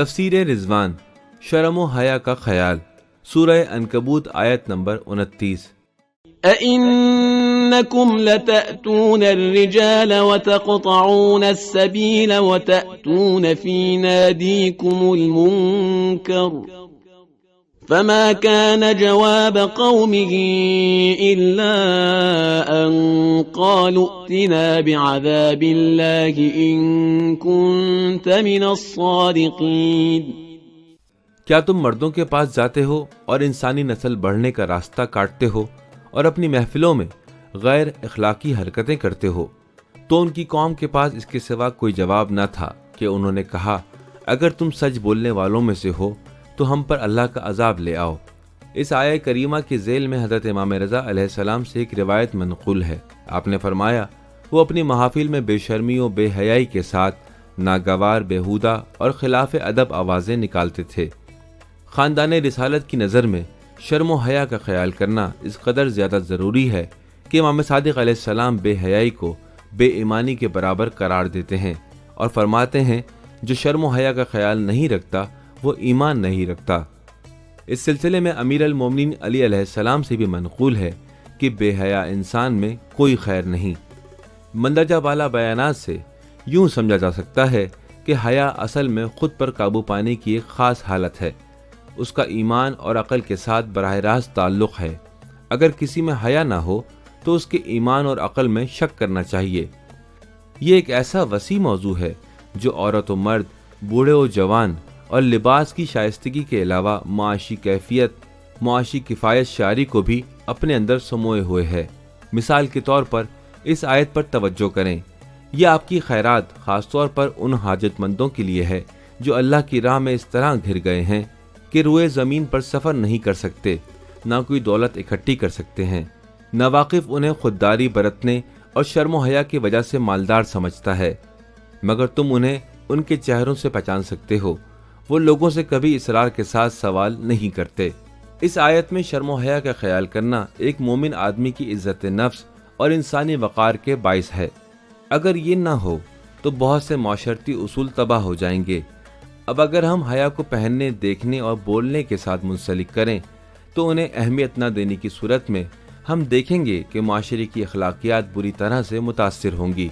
تفسیر رضوان، شرم و حیا کا خیال، سورہ عنکبوت آیت نمبر 29۔ أَإِنَّكُمْ لَتَأْتُونَ الرِّجَالَ وَتَقْطَعُونَ السَّبِيلَ وَتَأْتُونَ فِي نَادِيكُمُ الْمُنكَرَ فما كان جواب قومه إلا أن قالوا ائتنا بعذاب الله إن كنت من الصادقين۔ کیا تم مردوں کے پاس جاتے ہو اور انسانی نسل بڑھنے کا راستہ کاٹتے ہو اور اپنی محفلوں میں غیر اخلاقی حرکتیں کرتے ہو؟ تو ان کی قوم کے پاس اس کے سوا کوئی جواب نہ تھا کہ انہوں نے کہا، اگر تم سچ بولنے والوں میں سے ہو تو ہم پر اللہ کا عذاب لے آؤ۔ اس آیہ کریمہ کے ذیل میں حضرت امام رضا علیہ السلام سے ایک روایت منقول ہے۔ آپ نے فرمایا، وہ اپنی محافل میں بے شرمی و بے حیائی کے ساتھ ناگوار، بیہودہ اور خلاف ادب آوازیں نکالتے تھے۔ خاندان رسالت کی نظر میں شرم و حیا کا خیال کرنا اس قدر زیادہ ضروری ہے کہ امام صادق علیہ السلام بے حیائی کو بے ایمانی کے برابر قرار دیتے ہیں اور فرماتے ہیں، جو شرم و حیا کا خیال نہیں رکھتا وہ ایمان نہیں رکھتا۔ اس سلسلے میں امیر المومنین علی علیہ السلام سے بھی منقول ہے کہ بے حیا انسان میں کوئی خیر نہیں۔ مندرجہ بالا بیانات سے یوں سمجھا جا سکتا ہے کہ حیا اصل میں خود پر قابو پانے کی ایک خاص حالت ہے۔ اس کا ایمان اور عقل کے ساتھ براہ راست تعلق ہے۔ اگر کسی میں حیا نہ ہو تو اس کے ایمان اور عقل میں شک کرنا چاہیے۔ یہ ایک ایسا وسیع موضوع ہے جو عورت و مرد، بوڑھے و جوان اور لباس کی شائستگی کے علاوہ معاشی کیفیت، معاشی کفایت شعاری کو بھی اپنے اندر سموئے ہوئے ہے۔ مثال کے طور پر اس آیت پر توجہ کریں۔ یہ آپ کی خیرات خاص طور پر ان حاجت مندوں کے لیے ہے جو اللہ کی راہ میں اس طرح گھر گئے ہیں کہ روئے زمین پر سفر نہیں کر سکتے، نہ کوئی دولت اکٹھی کر سکتے ہیں۔ ناواقف انہیں خودداری برتنے اور شرم و حیا کی وجہ سے مالدار سمجھتا ہے، مگر تم انہیں ان کے چہروں سے پہچان سکتے ہو۔ وہ لوگوں سے کبھی اصرار کے ساتھ سوال نہیں کرتے۔ اس آیت میں شرم و حیا کا خیال کرنا ایک مومن آدمی کی عزت نفس اور انسانی وقار کے باعث ہے۔ اگر یہ نہ ہو تو بہت سے معاشرتی اصول تباہ ہو جائیں گے۔ اب اگر ہم حیا کو پہننے، دیکھنے اور بولنے کے ساتھ منسلک کریں تو انہیں اہمیت نہ دینے کی صورت میں ہم دیکھیں گے کہ معاشرے کی اخلاقیات بری طرح سے متاثر ہوں گی۔